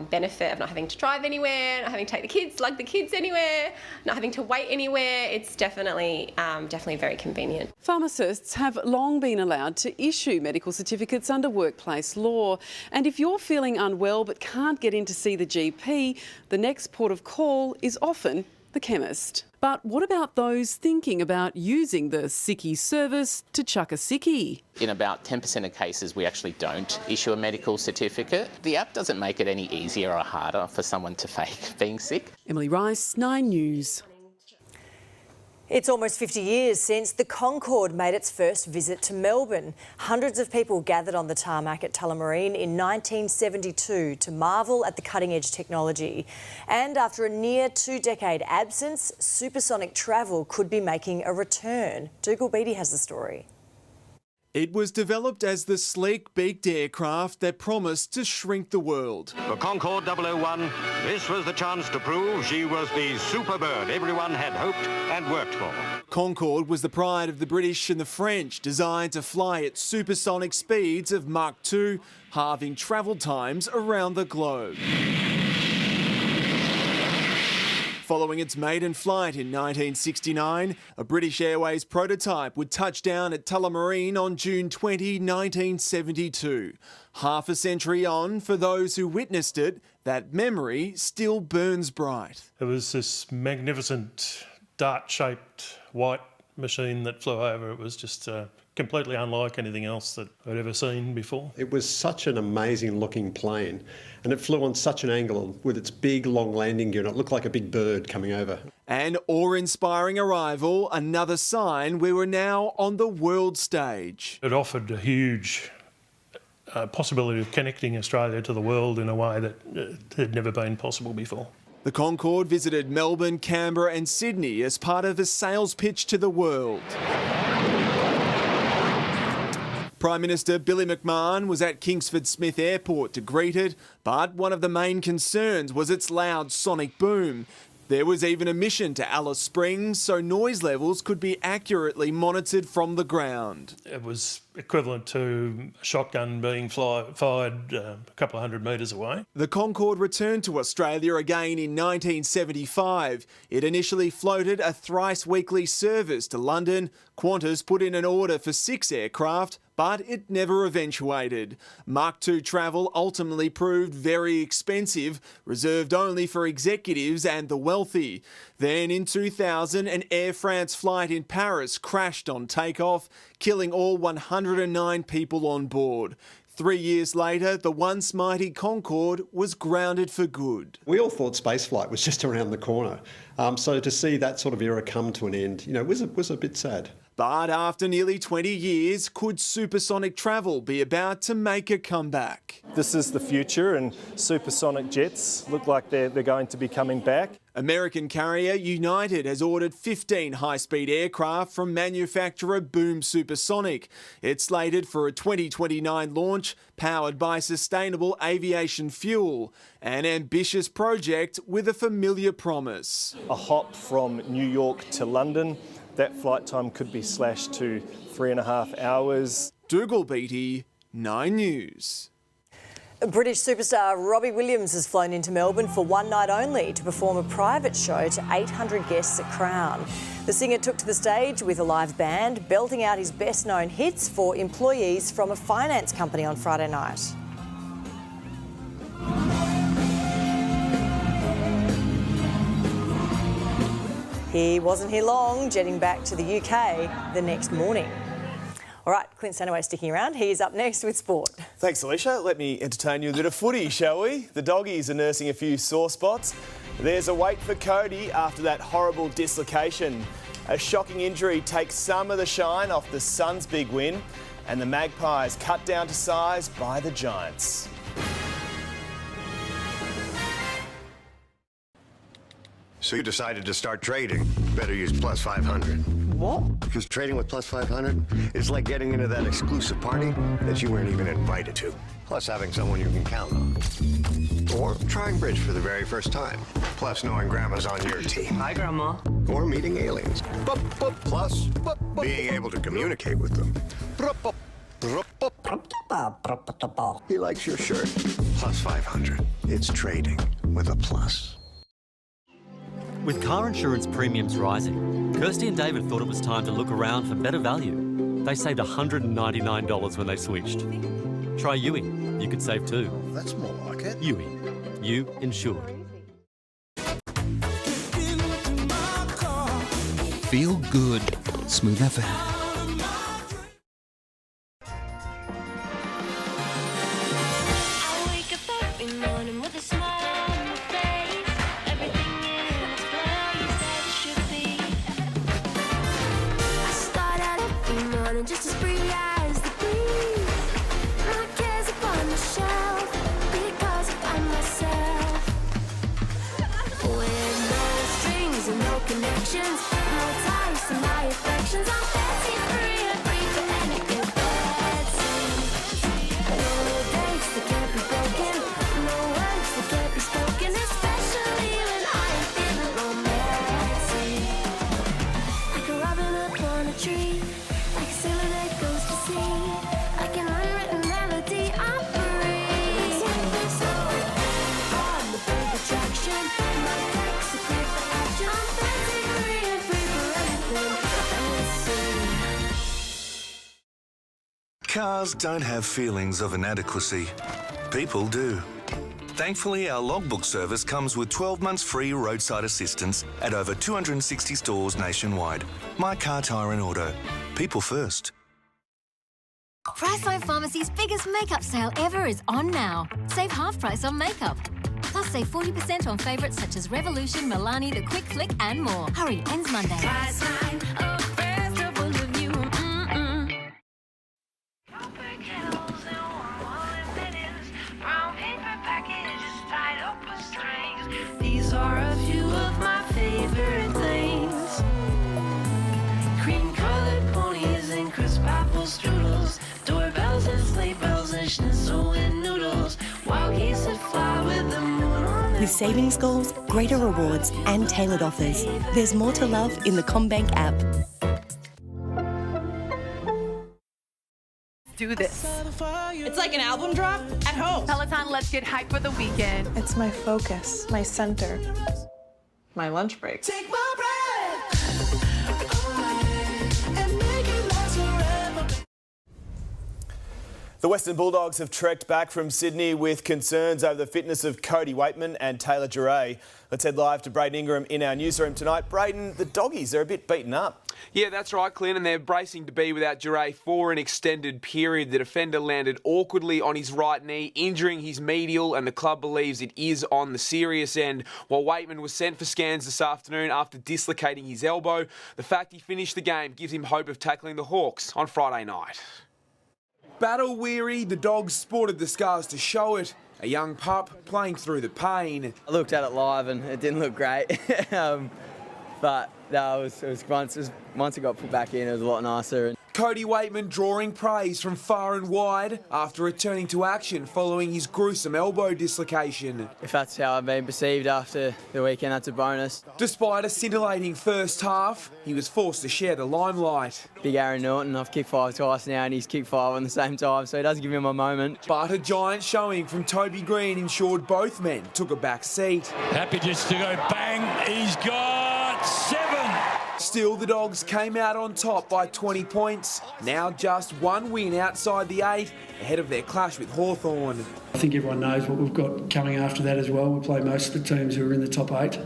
benefit of not having to drive anywhere, not having to lug the kids anywhere, not having to wait anywhere. It's definitely very convenient. Pharmacists have long been allowed to issue medical certificates under workplace law. And if you're feeling unwell but can't get in to see the GP, the next port of call is often the chemist. But what about those thinking about using the sickie service to chuck a sickie? In about 10% of cases, we actually don't issue a medical certificate. The app doesn't make it any easier or harder for someone to fake being sick. Emily Rice, 9 News. It's almost 50 years since the Concorde made its first visit to Melbourne. Hundreds of people gathered on the tarmac at Tullamarine in 1972 to marvel at the cutting-edge technology. And after a near 2-decade absence, supersonic travel could be making a return. Dougal Beattie has the story. It was developed as the sleek-beaked aircraft that promised to shrink the world. For Concorde 001, this was the chance to prove she was the super bird everyone had hoped and worked for. Concorde was the pride of the British and the French, designed to fly at supersonic speeds of Mach 2, halving travel times around the globe. Following its maiden flight in 1969, a British Airways prototype would touch down at Tullamarine on June 20, 1972. Half a century on, for those who witnessed it, that memory still burns bright. It was this magnificent dart-shaped white machine that flew over. It was just completely unlike anything else that I'd ever seen before. It was such an amazing looking plane, and it flew on such an angle with its big long landing gear, and it looked like a big bird coming over. An awe-inspiring arrival, another sign we were now on the world stage. It offered a huge possibility of connecting Australia to the world in a way that had never been possible before. The Concorde visited Melbourne, Canberra and Sydney as part of a sales pitch to the world. Prime Minister Billy McMahon was at Kingsford Smith Airport to greet it, but one of the main concerns was its loud sonic boom. There was even a mission to Alice Springs so noise levels could be accurately monitored from the ground. It was equivalent to a shotgun being fired a couple of 100 metres away. The Concorde returned to Australia again in 1975. It initially floated a thrice-weekly service to London. Qantas put in an order for 6 aircraft, but it never eventuated. Mach 2 travel ultimately proved very expensive, reserved only for executives and the wealthy. Then in 2000, an Air France flight in Paris crashed on takeoff, killing all 109 people on board. 3 years later, the once mighty Concorde was grounded for good. We all thought spaceflight was just around the corner. So to see that sort of era come to an end, was a bit sad. But after nearly 20 years, could supersonic travel be about to make a comeback? This is the future, and supersonic jets look like they're going to be coming back. American carrier United has ordered 15 high-speed aircraft from manufacturer Boom Supersonic. It's slated for a 2029 launch, powered by sustainable aviation fuel. An ambitious project with a familiar promise. A hop from New York to London. That flight time could be slashed to 3.5 hours. Dougal Beattie, 9 News. British superstar Robbie Williams has flown into Melbourne for one night only to perform a private show to 800 guests at Crown. The singer took to the stage with a live band, belting out his best-known hits for employees from a finance company on Friday night. He wasn't here long, jetting back to the UK the next morning. All right, Clint Stanaway sticking around. He is up next with sport. Thanks, Alicia. Let me entertain you with a bit of footy, shall we? The doggies are nursing a few sore spots. There's a wait for Cody after that horrible dislocation. A shocking injury takes some of the shine off the Suns' big win, and the Magpies cut down to size by the Giants. So you decided to start trading. Better use Plus 500. What? Because trading with Plus 500 is like getting into that exclusive party that you weren't even invited to. Plus having someone you can count on. Or trying bridge for the very first time. Plus knowing Grandma's on your team. Hi, Grandma. Or meeting aliens. Plus being able to communicate with them. He likes your shirt. Plus 500. It's trading with a plus. With car insurance premiums rising, Kirsty and David thought it was time to look around for better value. They saved $199 when they switched. Try Yui. You could save too. That's more like it. Yui. You insured. Feel good. Smooth FM. Cars don't have feelings of inadequacy. People do. Thankfully, our logbook service comes with 12 months free roadside assistance at over 260 stores nationwide. My Car, Tyre and Auto. People first. Priceline Pharmacy's biggest makeup sale ever is on now. Save half price on makeup. Plus, save 40% on favourites such as Revolution, Milani, The Quick Flick and more. Hurry, ends Monday. Priceline, a festival of you. These are a few of my favorite things. Cream-colored ponies and crisp apple strudels, doorbells and sleigh bells and schnitzel and noodles, wild geese that fly with the moon on their With savings goals, greater rewards and tailored offers, there's more to love in the CommBank app. Do this. It's like an album drop at home. Peloton, let's get hyped for the weekend. It's my focus, my center, my lunch break. Take my breath. The Western Bulldogs have trekked back from Sydney with concerns over the fitness of Cody Waitman and Taylor Duray. Let's head live to Braden Ingram in our newsroom tonight. Braden, the doggies are a bit beaten up. Yeah, that's right, Clint, and they're bracing to be without Duray for an extended period. The defender landed awkwardly on his right knee, injuring his medial, and the club believes it is on the serious end. While Waitman was sent for scans this afternoon after dislocating his elbow, the fact he finished the game gives him hope of tackling the Hawks on Friday night. Battle-weary, the Dogs sported the scars to show it. A young pup playing through the pain. I looked at it live and it didn't look great, but no, it was once it got put back in, it was a lot nicer. Cody Waitman drawing praise from far and wide after returning to action following his gruesome elbow dislocation. If that's how I've been perceived after the weekend, that's a bonus. Despite a scintillating first half, he was forced to share the limelight. Big Aaron Norton, I've kicked 5 twice now and he's kicked 5 on the same time, so it does give him a moment. But a giant showing from Toby Green ensured both men took a back seat. Happy just to go bang, he's got 7. Still, the Dogs came out on top by 20 points. Now just one win outside the 8, ahead of their clash with Hawthorn. I think everyone knows what we've got coming after that as well. We play most of the teams who are in the top 8,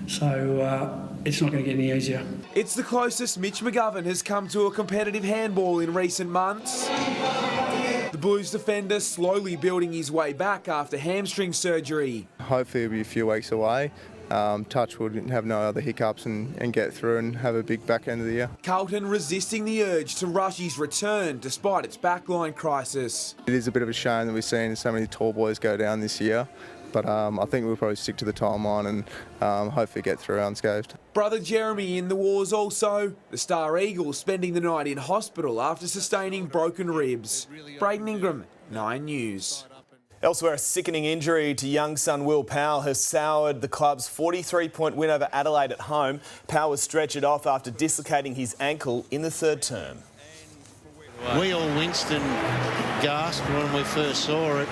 so it's not going to get any easier. It's the closest Mitch McGovern has come to a competitive handball in recent months. The Blues defender slowly building his way back after hamstring surgery. Hopefully it'll be a few weeks away. Touchwood and have no other hiccups and get through and have a big back end of the year. Carlton resisting the urge to rush his return despite its backline crisis. It is a bit of a shame that we've seen so many tall boys go down this year, but I think we'll probably stick to the timeline and hopefully get through unscathed. Brother Jeremy in the wars also. The Star Eagle spending the night in hospital after sustaining broken ribs. Braden Ingram, 9 News. Elsewhere, a sickening injury to young son Will Powell has soured the club's 43-point win over Adelaide at home. Powell was stretchered off after dislocating his ankle in the third term. We all winced and gasped when we first saw it.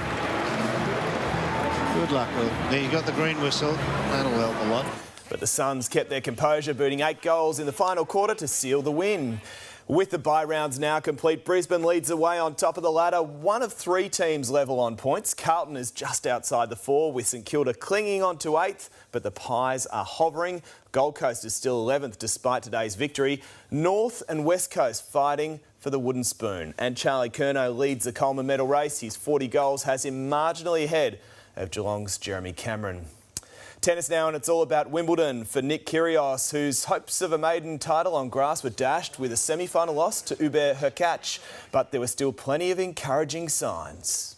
Good luck, Will. There you got the green whistle. That'll help a lot. But the Suns kept their composure, booting 8 goals in the final quarter to seal the win. With the bye rounds now complete, Brisbane leads the way on top of the ladder. One of 3 teams level on points. Carlton is just outside the 4, with St Kilda clinging on to 8th, but the Pies are hovering. Gold Coast is still 11th despite today's victory. North and West Coast fighting for the wooden spoon. And Charlie Curnow leads the Coleman medal race. His 40 goals has him marginally ahead of Geelong's Jeremy Cameron. Tennis now, and it's all about Wimbledon for Nick Kyrgios, whose hopes of a maiden title on grass were dashed with a semi-final loss to Hubert Hurkacz. But there were still plenty of encouraging signs.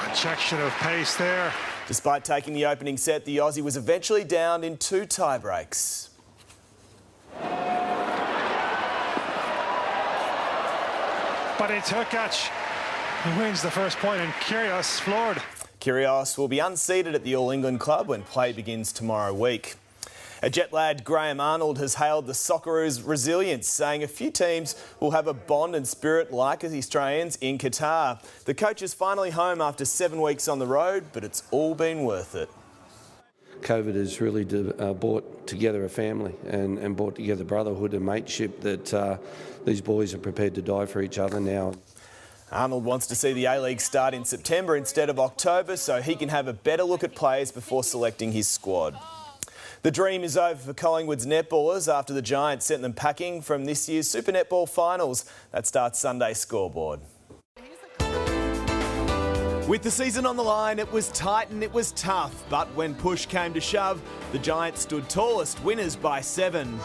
Injection of pace there. Despite taking the opening set, the Aussie was eventually downed in 2 tie-breaks. But it's Hurkacz who wins the first point, and Kyrgios floored. Kyrgios will be unseated at the All England club when play begins tomorrow week. A jet-lagged Graham Arnold has hailed the Socceroos' resilience, saying a few teams will have a bond and spirit like the Australians in Qatar. The coach is finally home after 7 weeks on the road, but it's all been worth it. COVID has really brought together a family and brought together brotherhood and mateship that these boys are prepared to die for each other now. Arnold wants to see the A-League start in September instead of October so he can have a better look at players before selecting his squad. The dream is over for Collingwood's netballers after the Giants sent them packing from this year's Super Netball Finals. That starts Sunday's scoreboard. With the season on the line, it was tight and it was tough, but when push came to shove, the Giants stood tallest, winners by 7.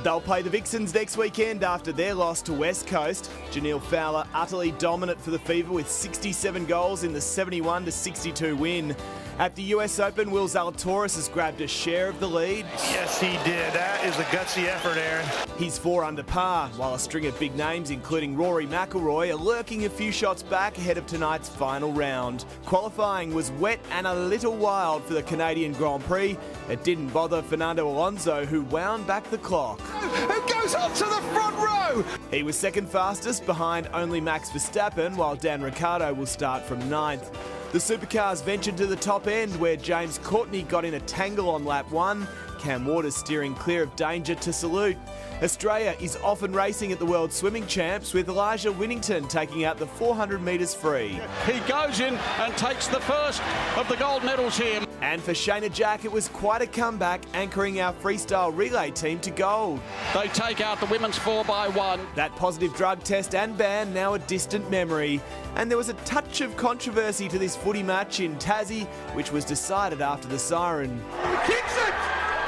They'll play the Vixens next weekend after their loss to West Coast. Janelle Fowler utterly dominant for the Fever with 67 goals in the 71-62 win. At the US Open, Will Zalatoris has grabbed a share of the lead. Yes, he did. That is a gutsy effort, Aaron. He's 4 under par, while a string of big names, including Rory McIlroy, are lurking a few shots back ahead of tonight's final round. Qualifying was wet and a little wild for the Canadian Grand Prix. It didn't bother Fernando Alonso, who wound back the clock. It goes up to the front row! He was second fastest behind only Max Verstappen, while Dan Ricciardo will start from 9th. The supercars ventured to the top end, where James Courtney got in a tangle on lap 1. Cam Waters steering clear of danger to salute. Australia is often racing at the World Swimming Champs, with Elijah Winnington taking out the 400 metres free. He goes in and takes the first of the gold medals here. And for Shayna Jack, it was quite a comeback, anchoring our freestyle relay team to gold. They take out the women's 4x1. That positive drug test and ban now a distant memory. And there was a touch of controversy to this footy match in Tassie, which was decided after the siren. He kicks it!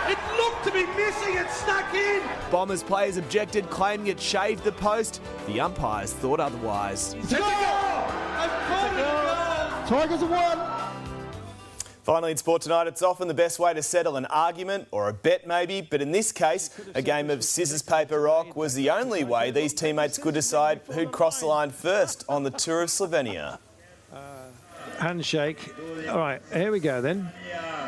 It looked to be missing, it stuck in! Bombers players objected, claiming it shaved the post. The umpires thought otherwise. It's a goal! I've called it a goal! Tigers have won! Finally in sport tonight, it's often the best way to settle an argument, or a bet maybe, but in this case, a game of scissors, paper, rock was the only way these teammates could decide who'd cross the line first on the tour of Slovenia. Handshake. All right, here we go then.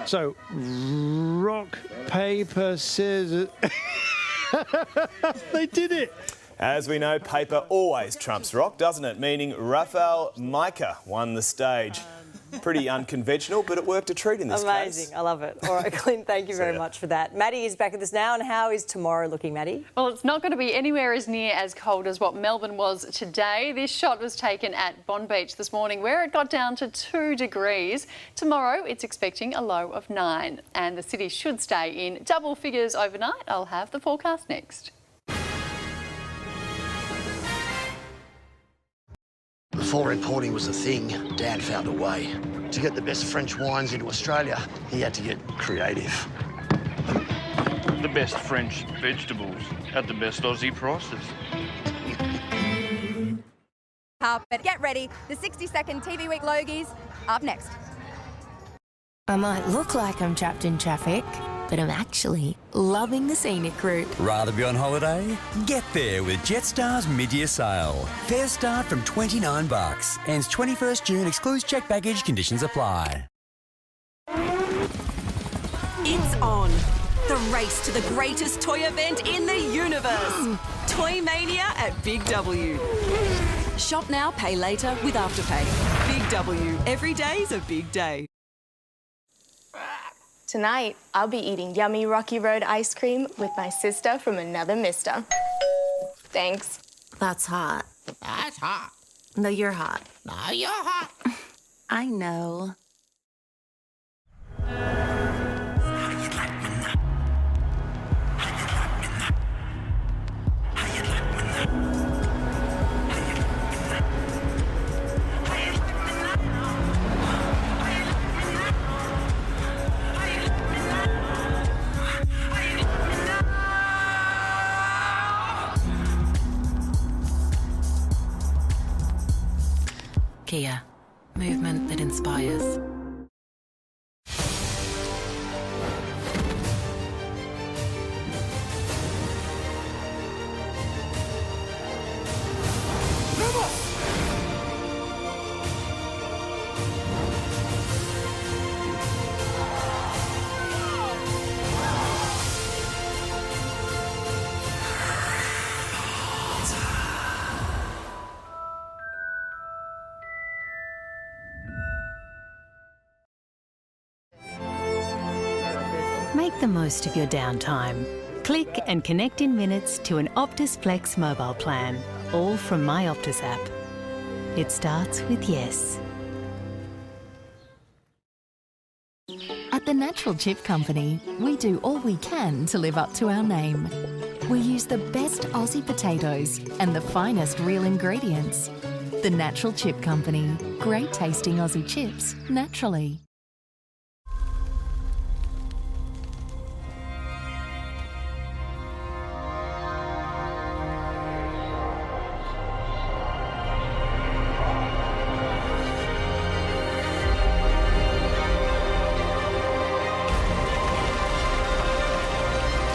So, rock, paper, scissors. They did it. As we know, paper always trumps rock, doesn't it? Meaning Rafael Majka won the stage. Pretty unconventional, but it worked a treat in this case. Amazing. I love it. All right, Clint, thank you very much for that. Maddie is back with us now, and how is tomorrow looking, Maddie? Well, it's not going to be anywhere as near as cold as what Melbourne was today. This shot was taken at Bond Beach this morning, where it got down to 2 degrees. Tomorrow, it's expecting a low of 9, and the city should stay in double figures overnight. I'll have the forecast next. Before importing was a thing, Dan found a way. To get the best French wines into Australia, he had to get creative. The best French vegetables at the best Aussie prices. But get ready, the 60-second TV Week Logies up next. I might look like I'm trapped in traffic, but I'm actually loving the scenic route. Rather be on holiday? Get there with Jetstar's mid-year sale. Fares start from $29. Ends 21st June, excludes checked baggage, conditions apply. It's on. The race to the greatest toy event in the universe. Toy Mania at Big W. Shop now, pay later with Afterpay. Big W. Every day's a big day. Tonight, I'll be eating yummy Rocky Road ice cream with my sister from another mister. Thanks. That's hot. That's hot. No, you're hot. No, you're hot. I know. Kia, movement that inspires. Make the most of your downtime. Click and connect in minutes to an Optus Flex mobile plan, all from My Optus app. It starts with yes. At the Natural Chip Company, we do all we can to live up to our name. We use the best Aussie potatoes and the finest real ingredients. The Natural Chip Company. Great tasting Aussie chips, naturally.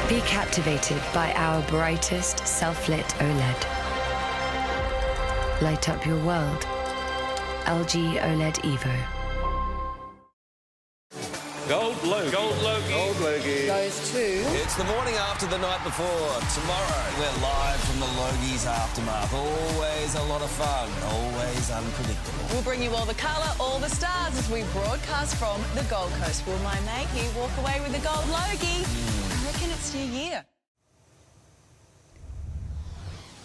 Be captivated by our brightest self-lit OLED. Light up your world. LG OLED Evo. Gold Logie. Gold Logie. Gold Logie. Goes to... It's the morning after the night before. Tomorrow, we're live from the Logie's Aftermath. Always a lot of fun. Always unpredictable. We'll bring you all the colour, all the stars as we broadcast from the Gold Coast. Will my mate here walk away with the Gold Logie? I reckon it's your year.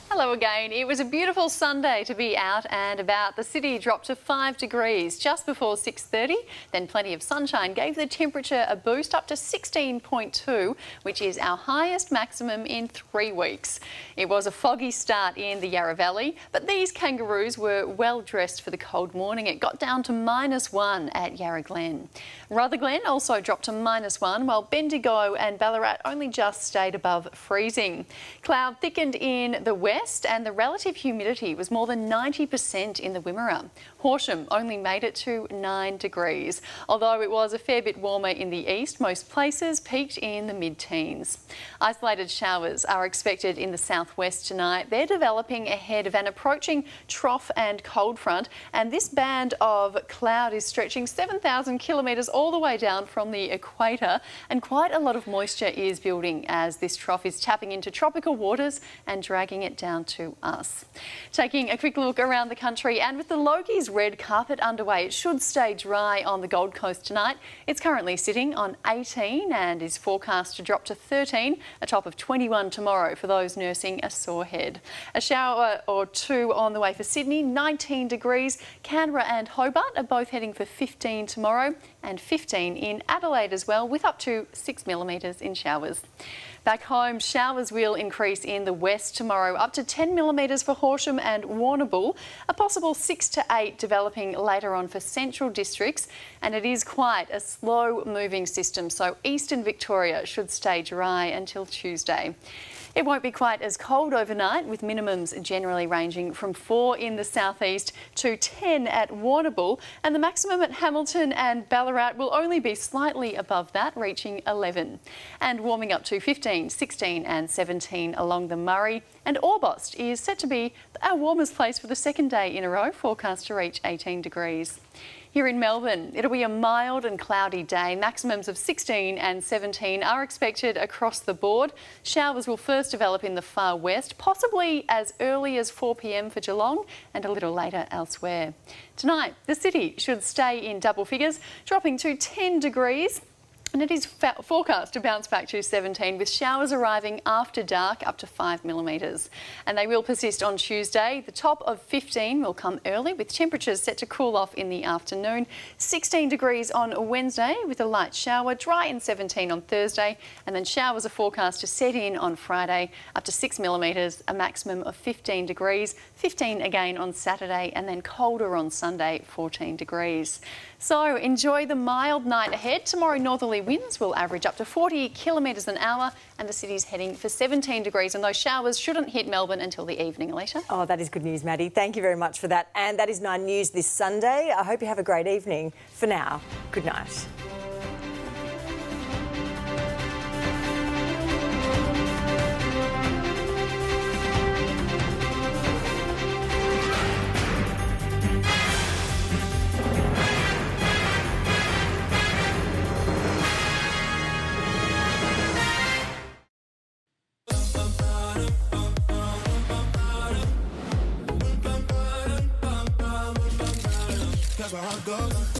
Hello again. It was a beautiful Sunday to be out and about. The city dropped to 5 degrees just before 6:30. Then plenty of sunshine gave the temperature a boost up to 16.2, which is our highest maximum in 3 weeks. It was a foggy start in the Yarra Valley, but these kangaroos were well dressed for the cold morning. It got down to -1 at Yarra Glen. Rutherglen also dropped to -1, while Bendigo and Ballarat only just stayed above freezing. Cloud thickened in the west and the relative humidity was more than 90% in the Wimmera. Horsham only made it to 9 degrees. Although it was a fair bit warmer in the east, most places peaked in the mid-teens. Isolated showers are expected in the southwest tonight. They're developing ahead of an approaching trough and cold front, and this band of cloud is stretching 7,000 kilometres all the way down from the equator, and quite a lot of moisture is building as this trough is tapping into tropical waters and dragging it down to us. Taking a quick look around the country, and with the Logie's red carpet underway, it should stay dry on the Gold Coast tonight. It's currently sitting on 18 and is forecast to drop to 13, a top of 21 tomorrow for those nursing a sore head. A shower or two on the way for Sydney, 19 degrees. Canberra and Hobart are both heading for 15 tomorrow, and 15 in Adelaide as well, with up to 6 millimetres in showers. Back home, showers will increase in the west tomorrow, up to 10 millimetres for Horsham and Warrnambool, a possible 6 to 8 developing later on for central districts, and it is quite a slow moving system, so eastern Victoria should stay dry until Tuesday. It won't be quite as cold overnight, with minimums generally ranging from 4 in the southeast to 10 at Warrnambool, and the maximum at Hamilton and Ballarat will only be slightly above that, reaching 11. And warming up to 15, 16 and 17 along the Murray. And Orbost is set to be our warmest place for the second day in a row, forecast to reach 18 degrees. Here in Melbourne, it'll be a mild and cloudy day. Maximums of 16 and 17 are expected across the board. Showers will first develop in the far west, possibly as early as 4 p.m. for Geelong and a little later elsewhere. Tonight, the city should stay in double figures, dropping to 10 degrees. And it is forecast to bounce back to 17, with showers arriving after dark up to 5 millimetres. And they will persist on Tuesday. The top of 15 will come early, with temperatures set to cool off in the afternoon. 16 degrees on Wednesday with a light shower, dry and 17 on Thursday. And then showers are forecast to set in on Friday up to 6 millimetres, a maximum of 15 degrees. 15 again on Saturday, and then colder on Sunday, 14 degrees. So enjoy the mild night ahead. Tomorrow, northerly winds will average up to 40 kilometres an hour, and the city's heading for 17 degrees, and those showers shouldn't hit Melbourne until the evening, Alicia. Oh, that is good news, Maddie. Thank you very much for that. And that is 9 News this Sunday. I hope you have a great evening. For now, good night. That's where I go.